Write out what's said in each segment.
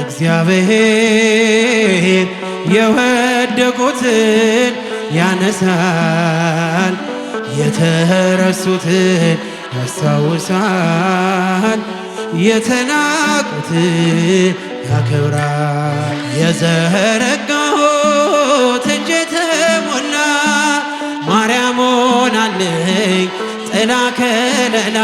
እግዚአብሔር የወደቁትን ያነሳል፣ የተረሱትን ያስታውሳል፣ የተናቁትን ያከብራል። የዘረጋሁት እጄ ተሞላ ማርያም ሆናለኝ ጥላ ከለላ።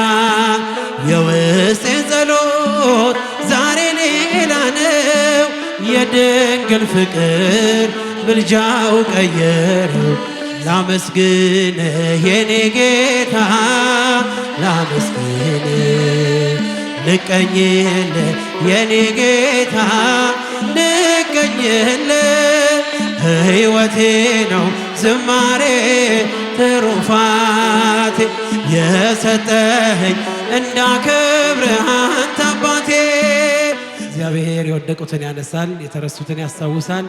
የውስጤን ጸሎት ዛሬ ሌላ ነው፣ የድንግል ፍቅር ምልጃው ቀየረው። ላመስግንህ የኔ ጌታ ላመስግንህ፣ ልቀኝልህ የኔ ጌታ ልቀኝልህ። ሕይወቴ ነው ዝማሬ ትሩፋቴ የሰጠኸኝ እንዳከብርህ አንተ አባቴ። እግዚአብሔር የወደቁትን ያነሳል፣ የተረሱትን ያስታውሳል፣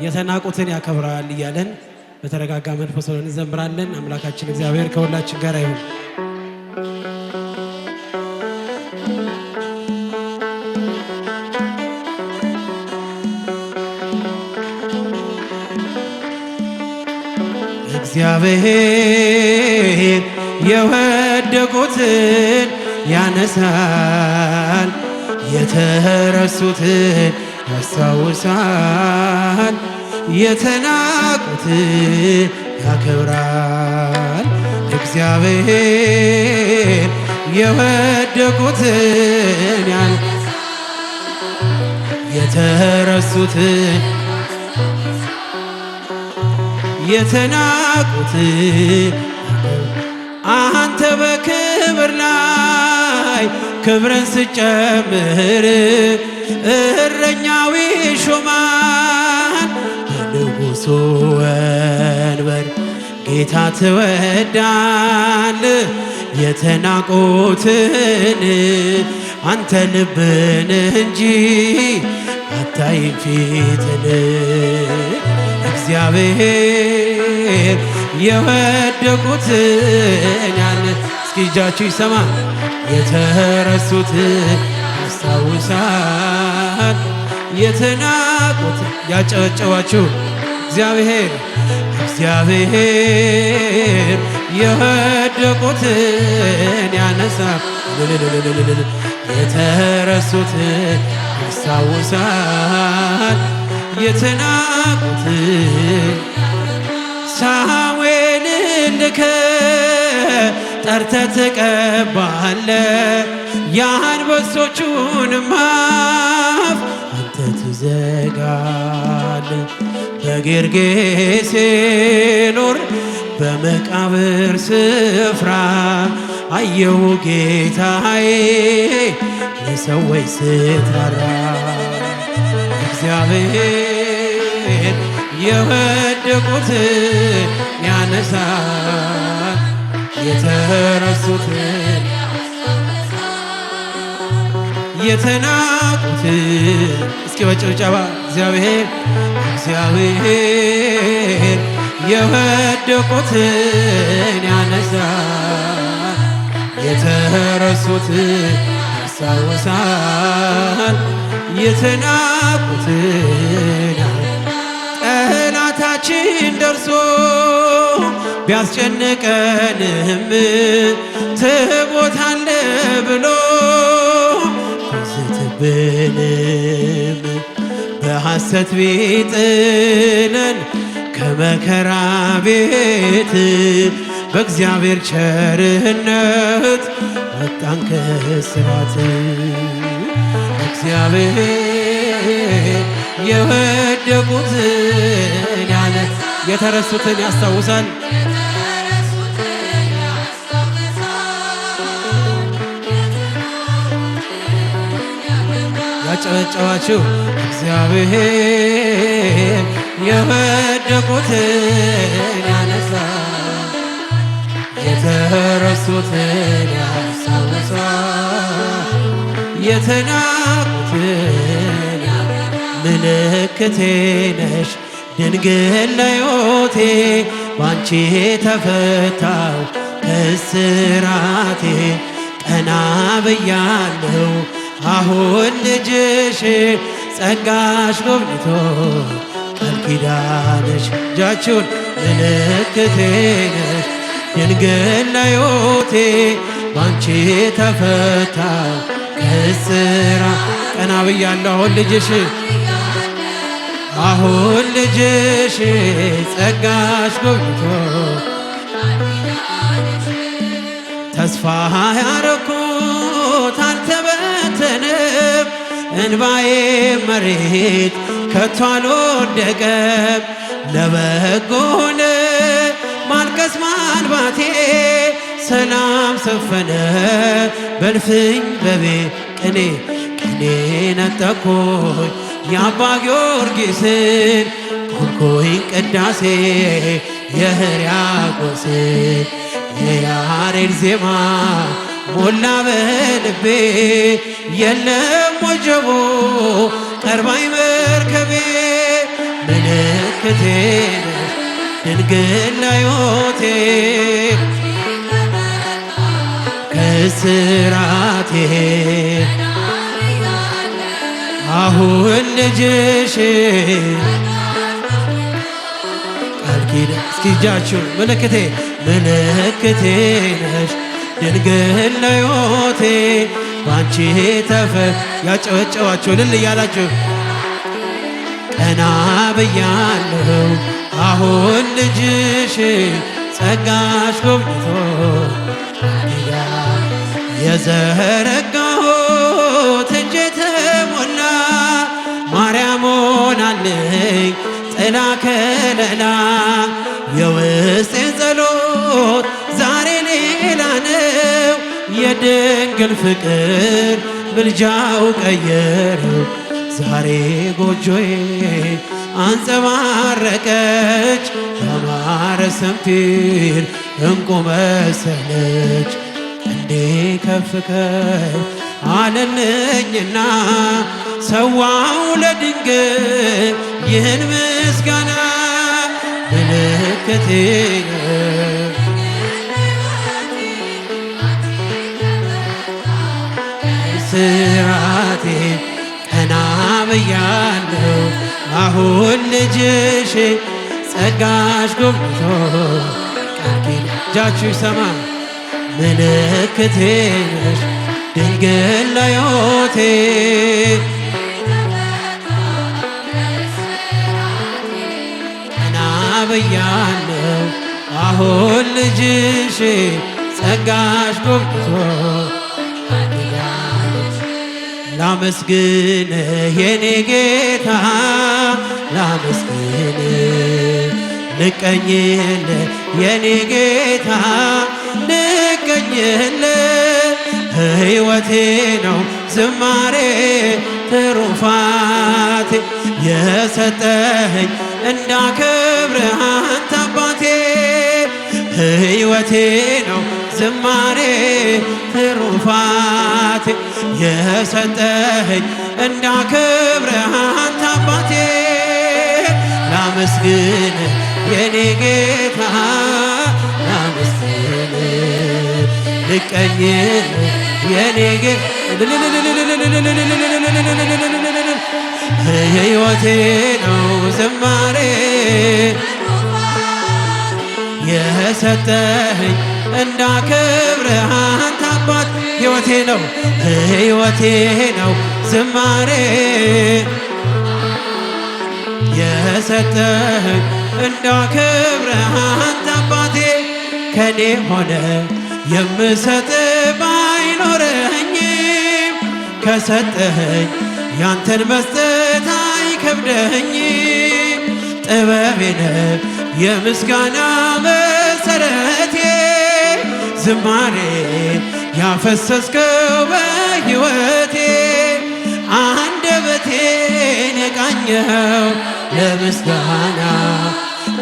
የተናቁትን ያከብራል እያለን በተረጋጋ መንፈስ ሆነን እንዘምራለን። አምላካችን እግዚአብሔር ከሁላችን ጋር ይሁን። እግዚአብሔር የወደቁትን ያነሳል፣ የተረሱትን ያስታውሳል፣ የተናቁትን ያከብራል። እግዚአብሔር የወደቁትን የተረሱትን የተናቁትን አንተ በክብር ላይ ክብርን ስጨምር እረኛዊ ሾማን በንጉሡ ወንበር ጌታ ትወዳል። የተናቁትን አንተ ልብን እንጂ አታይም ፊትን። እግዚአብሔር የወደቁትን እስኪ እጃችሁ ይሰማ የተረሱትን ያስታውሳል፣ የተናቁትን ያጨበጨባችሁ እግዚአብሔር የወደቁትን ያነሳል፣ የተረሱትን ያስታውሳል፣ የተናቁትን ሳሙኤልን ልከ ጠርተህ ትቀባለህ፣ የአንበሶቹንም አፍ አንተ ትዘጋለህ። በጌርጌሴኖን በመቃብር ስፍራ አየሁ ጌታዬ ለሰዎች ስትራራ። እግዚአብሔር የወደቁትን ያነሳል፣ የተረሱትን የተናቁትን እስኪ በጭብጨባ እግዚአብሔር የወደቁትን ያነሳል፣ የተረሱትን ያስታውሳል፣ የተናቁትን ጠላታችን ደርሶ ቢያስጨንቀንም ትሞታለህ ብሎ ቢስትብንም በሐሰት ቢጥለን ከመከራ ቤት በእግዚአብሔር ቸርነት ወጣን ከእስራት። እግዚአብሔር የወደቁትን የተረሱትን ያስታውሳል፣ ያጨበጨባችሁ እግዚአብሔር የወደቁትን ያነሳል፣ የተረሱትን ያስታውሳል፣ የተናቁትን ምልክቴ ነሽ ድንግል ለሕይወቴ ባንቺ ተፈታው ከእስራቴ ቀና ብያለሁ አሁን ልጅሽ ጸጋሽ ጎብኝቶ ቃል ኪዳንሽ እጃችሁን ምልክቴ ነሽ ድንግል ለሕይወቴ ባንቺ ተፈታ ከስራ ቀና ብያለሁ አሁን ልጅሽ ጸጋሽ ጎብኝቶ ተስፋ ያረኩት አልተበተነም እንባዬ መሬት ከቶ አልወደቀም ለበጎ ሆነ ማልቀስ ማንባቴ ሰላም ሰፈነ በልፍኝ በቤት ቅኔ ነጠቆኝ የአባ ጊዮርጊስን ኮንኮኝ ቅዳሴ የሕርያቆስን የያሬድ ዜማ ሞላ በልቤ የለም ወጀቦ ቀርባኝ መርከቤ ምልክቴ ነሽ ድንግል ለሕይወቴ ከስራቴ አሁን ልጅሽ ቃል ኪዳን እስኪ እጃችሁን ምልክቴ ነሽ ድንግል ለሕይወቴ ባንቺ ያጨበጨባችሁ እልል እያላችሁ ቀና ብያለሁ አሁን ልጅሽ ጸጋሽ ጎብኝቶ የዘረጋሁት እጄ ተሞላ ማርያም ሆናለኝ ጥላ ከለላ የውስጤን ጸሎት ዛሬ ሌላ ነው የድንግል ፍቅር ምልጃው ቀየረው ዛሬ ጎጆዬ አንጸባረቀች ያማረ ሰንፔር እንቁ መሰለች እንዴ ከፍ ከፍ አለልኝና ሰዋው ለድንግል ይህን ምስጋና ምልክቴ ስራቴ ቀና ብያለሁ አሁን ልጅሽ ጸጋሽ ጎብኝቶ ቃል ኪዳን እጃችሁ ይሰማ ምልክቴ ነሽ ድንግል ለሕይወቴ ቀና ብያለሁ አሁን ልጅሽ ጸጋሽ ጎብኝቶ ላመስግን የኔ ጌታ ላመስግን ልቀኝል የኔ ጌታ ልቀኝል ሕይወቴ ነው ዝማሬ ትሩፋቴ የሰጠኸኝ እንዳከብርህ አንተ አባቴ ሕይወቴ ነው ዝማሬ ትሩፋቴ የሰጠኸኝ እንዳከብርህ አንተ አባቴ ላመስግን የኔ ጌታ ላመስግን ልቀኝል የኔ ጌታ ሕይወቴ ነው ዝማሬ የሰጠኸኝ እንዳከብርህ አንተ አባት ሕይወቴ ነው ዝማሬ የሰጠኸኝ እንዳከብርህ አንተ አባቴ ከኔ ሆነ የምሰጥ ባይኖረኝም ከሰጠኸኝ ያንተን መስጠት አይከብደኝም ጥበቤ ነህ የምስጋና መሰረቴ ዝማሬ ያፈሰስከው በሕይወቴ አንደበቴን የቃኘኸው ለምስጋና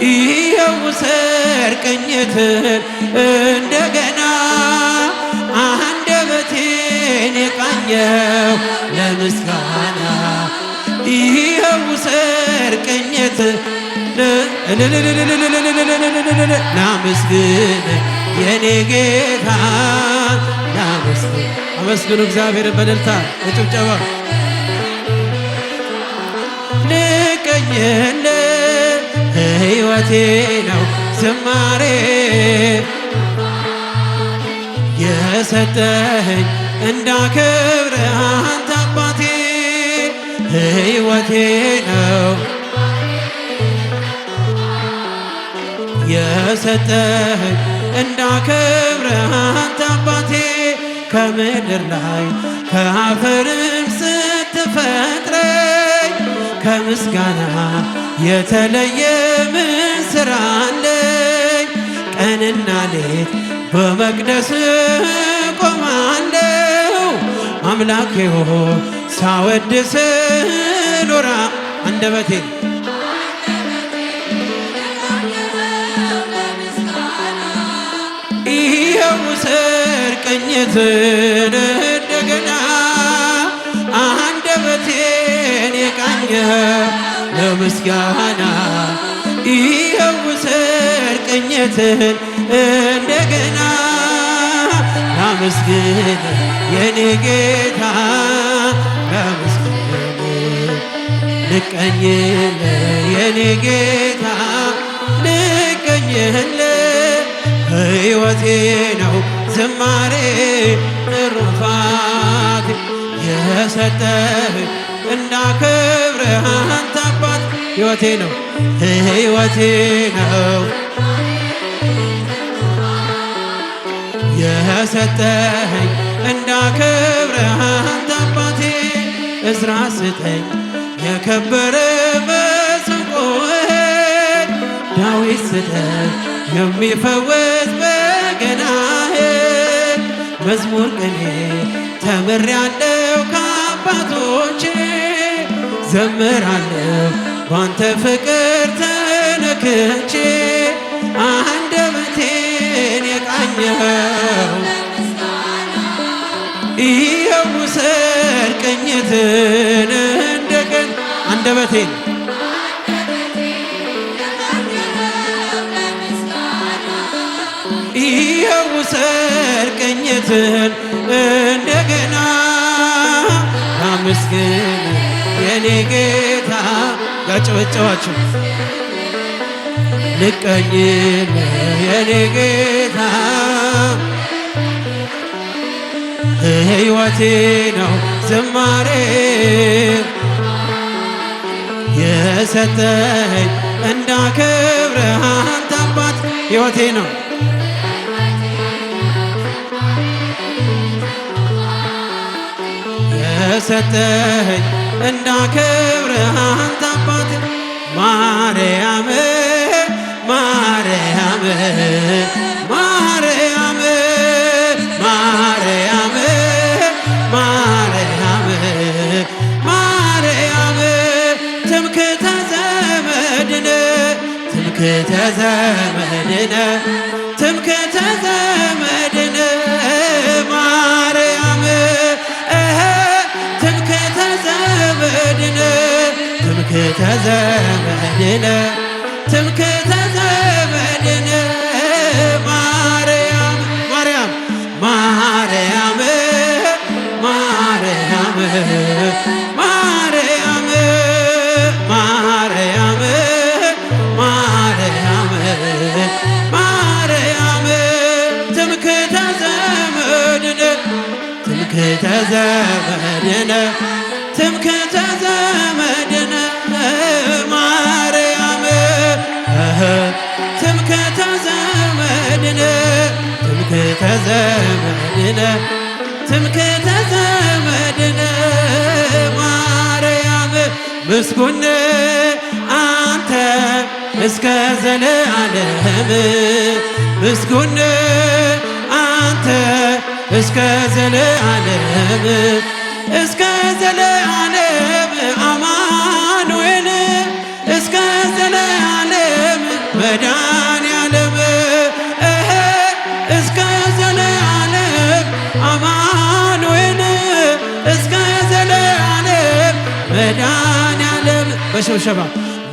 ይኸው ውሰድ ቅኝትን እንደገና አንደበቴን የቃኘኸው ለምስጋና ይኸው ውሰድ ቅኝትን ላመስግን የኔ ጌታ ላመስግን። አመስግኑ እግዚአብሔርን በእልልታ በጭብጨባ ሕይወቴ ነው ዝማሬ የሰጠኸኝ እንዳከብርህ አንተ አባቴ ሕይወቴ ነው የሰጠኸኝ እንዳከብርህ አንተ አባቴ ከምድር ላይ ከአፈርም ስትፈጥረኝ ከምስጋና የተለየ ምን ሥራ አለኝ? ቀንና ሌት በመቅደስ ቆማለሁ አምላኬ ሆይ ሳወድስ ኖራ አንደበቴ ይኸው ውሰድ ቅኝትን እንደገና አንደበቴን የቃኘው ለምስጋና ይኸው ውሰድ ቅኝትን እንደገና ላመስግን የኔ ጌታ ላመስግን ልቀኝል የኔ ጌታ ልቀኝል ሕይወቴ ነው ዝማሬ ትሩፋት የሰጠህ እንዳከብርህ አንተ አባት ሕይወቴ ነው ሕይወቴ ነው የሰጠኸኝ እንዳከብርህ አንተ አባቴ እዝራ ስጠኝ የከበረ መሰንቆህን ዳዊት ስጠኝ የሚፈወስ በገናህን መዝሙር ቅኔ ተምሬአለሁ ከአባቶቼ ዘምራለሁ ባንተ ፍቅር ተነክቼ አንደበቴን የቃኘኸው ይኸው ውሰድ ቅኝትን እንደገና አንደበቴን ይኸው ውሰድ ቅኝትን እንደገና ላመስግን የኔ ጌታ ያጨበጨባችሁ ልቀኝል የኔ ጌታ ሕይወቴ ነው ዝማሬ የሰጠኸኝ እንዳከብርህ አንተ አባት ሕይወቴ ነው የሰጠኸኝ እንዳከብርህ አንተ አባት ማርያም ማርያም ማርያም ማርያም ማርያም ማርያም ትምክህተ ዘመድነ ትምክህተ ዘመድነ ትምክህተ ዘመድነ ማርያም ትምክህተ ዘመድነ ትምክህተ ዘመድነ ትምክህተ ዘመድነ ማርያም ማርያም ማርያም ማርያም ማርያም ማርያም ማርያም ማርያም ትምክህተ ዘመድነ ትምክህተ ዘመድነ ትምክህተ ዘመድነ ማርያም ትምክህተ ዘመድነ ትምክህተ ዘመድነ ትምክህተ ዘመድነ ማርያም ምስጉን አንተ እስከ ዘለዓለም ምስጉን አንተ እስከ ዘለዓለም እስከ ዘለዓለም አማኑኤል እስከ ዘለዓለም መድኃኒዓለም እስከ ዘለዓለም አማኑኤል እስከ ዘለዓለም መድኃኒዓለም በሽብሸባ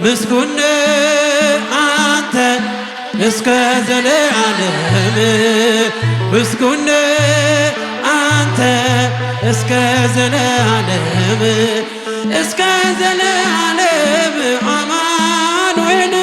ምስጉን አንተ እስከ ዘለዓለም ምስጉን አንተ እስከ ዘለዓለም እስከ ዘለዓለም አማኑኤል